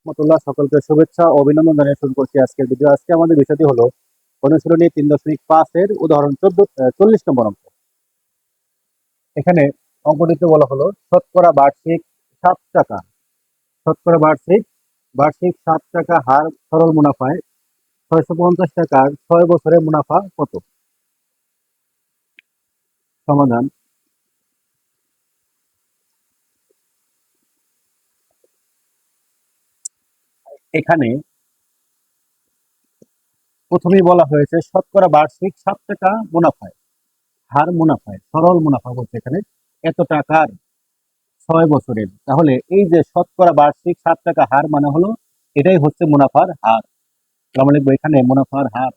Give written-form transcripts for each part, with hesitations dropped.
রহমতুল্লাহ, সকলকে শুভেচ্ছা ও অভিনন্দন জানিয়ে শুরু করছি আজকের ভিডিও। আজকে আমাদের বিষয়টি হলো অনুশীলনী 3.5 এর উদাহরণ 40 নম্বর অঙ্ক। এখানে অঙ্কটিতে বলা হলো শতকরা বার্ষিক 7 টাকা, শতকরা বার্ষিক বার্ষিক 7 টাকা হার সরল মুনাফায় 650 টাকার 6 বছরের মুনাফা কত? সমাধান। এখানে প্রথমেই বলা হয়েছে শতকরা বার্ষিক 7 টাকা মুনাফায়, হার মুনাফায়, সরল মুনাফা বলছে এখানে এত টাকার 6 বছরের। তাহলে এই যে শতকরা বার্ষিক 7 টাকা হার মানে হলো এটাই হচ্ছে মুনাফার হার। আমরা লিখবো এখানে মুনাফার হার,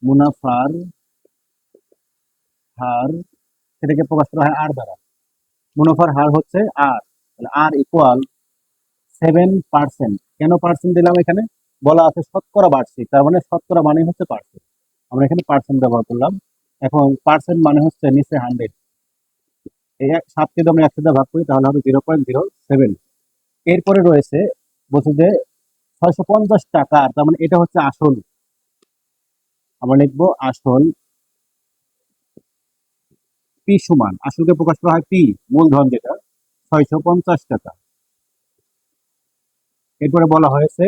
মুনাফার হার সেটাকে প্রকাশ করা হয় আর দ্বারা। মুনাফার হার হচ্ছে আর, আর ইকুয়াল 7%। কেন পার্সেন্ট দিলাম? এখানে বলা আছে শতকরা বার্ষিক, তার মানে শতকরা মানে হচ্ছে পার্সেন্ট, আমরা এখানে পার্সেন্ট ব্যবহার করলাম। এখন পার্সেন্ট মানে হচ্ছে নিচে 100, এই 7কে যদি আমরা 100 দিয়ে ভাগ করি তাহলে হবে 0.07। এরপরে রয়েছে বলছে যে 650 টাকা, তার মানে এটা হচ্ছে আসল। আমরা লিখবো আসল, পি সমান, আসলকে প্রকাশ করা হয় পি, মূলধন যেটা 650 টাকা। এরপরে বলা হয়েছে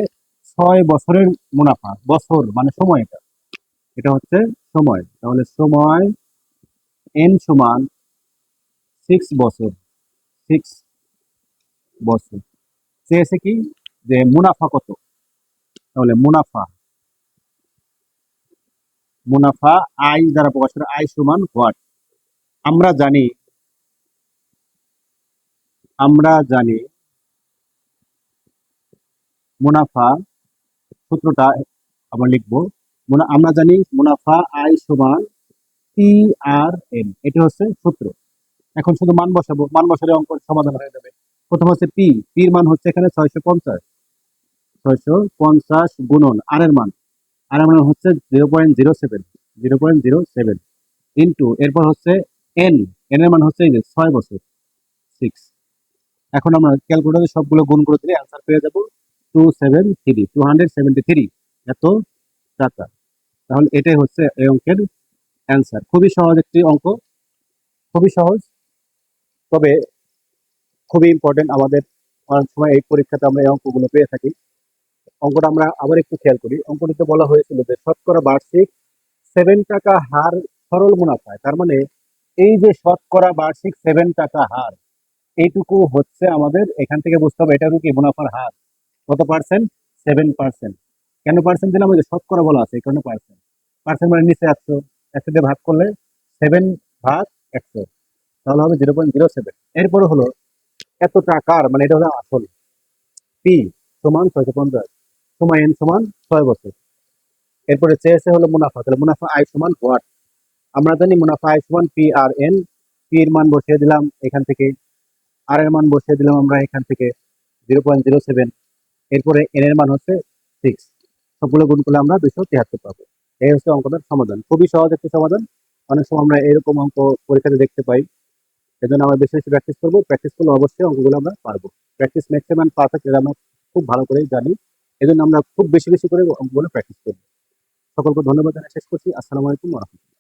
6 বছরের মুনাফা, বছর মানে সময়, এটা এটা হচ্ছে সময়, তাহলে সময় এন সমান 6 বছর, 6 বছর। চেয়েছে কি যে মুনাফা কত, তাহলে মুনাফা, মুনাফা আই দ্বারা প্রকাশ করে, আই সমান হোয়াট? আমরা জানি, আমরা জানি মুনাফা সূত্রটা আমরা লিখবো, আমরা জানি মুনাফা আই সমান পি আর এন, এটা হচ্ছে সূত্র। এখন শুধু মান বসাবো, মান বসালে অঙ্ক সমাধান হয়ে যাবে। প্রথম হচ্ছে পি, পির মান হচ্ছে এখানে 650, 650 গুণন আর এর মান, আর এর মান হচ্ছে 0.07, 0.07 ইন্টু, এরপর হচ্ছে এন, এন এর মান হচ্ছে এই যে 6 বছর, 6। এখন আমরা ক্যালকুলেটরে সবগুলো গুণ করে দিলে অ্যান্সার পেয়ে যাবো 273 এত টাকা। তাহলে এটাই হচ্ছে এই অঙ্কের অ্যান্সার। খুবই সহজ একটি অঙ্ক, খুবই সহজ, তবে খুবই ইম্পর্টেন্ট আমাদের। অনেক সময় এই পরীক্ষাতে আমরা এই অঙ্কগুলো পেয়ে থাকি। অঙ্কটা আমরা আবার একটু খেয়াল করি। অঙ্কটিতে বলা হয়েছিল যে শতকরা বার্ষিক 7 টাকা হার সরল মুনাফায়, তার মানে এই যে শতকরা বার্ষিক 7 টাকা হার, এইটুকু হচ্ছে আমাদের এখান থেকে বুঝতে হবে এটারও কি মুনাফার হার কত পার্সেন্ট? 7%। কেন পার্সেন্ট দিলাম? ওই যে শতকরা বলা আছে এই কারণে পার্সেন্ট। পার্সেন্ট মানে নিচে 100, 100 দিয়ে ভাগ করলে 7/100, তাহলে হবে 0.07। এরপরে হলো এত টাকার, মানে এটা হলো আসল, পি সমান 650, সময় এন সমান 6 বছর। এরপরে চেয়েছে হলো মুনাফা, তাহলে মুনাফা আই সমান হোয়াট? আমরা জানি মুনাফা আই সমান পি আর এন। পি এর মান বসিয়ে দিলাম এখান থেকে, আর এর মান বসিয়ে দিলাম আমরা এখান থেকে 0.07। এরপরে এন এর মান হচ্ছে 6, সবগুলো গুণ করলে আমরা 273 পাবো। এই হচ্ছে অঙ্কটার সমাধান। খুবই সহজ একটি সমাধান। অনেক সময় আমরা এরকম অঙ্ক পরীক্ষাতে দেখতে পাই, এজন্য আমরা বেশি বেশি প্র্যাকটিস করবো। প্র্যাকটিস করলে অবশ্যই অঙ্কগুলো আমরা পারবো। Practice makes a man perfect, এটা আমরা খুব ভালো করেই জানি। এজন্য আমরা খুব বেশি বেশি করে অঙ্কগুলো প্র্যাকটিস করবো। সকলকে ধন্যবাদ জানিয়ে শেষ করছি। আসসালামু আলাইকুম ওয়া রাহমাতুল্লাহ।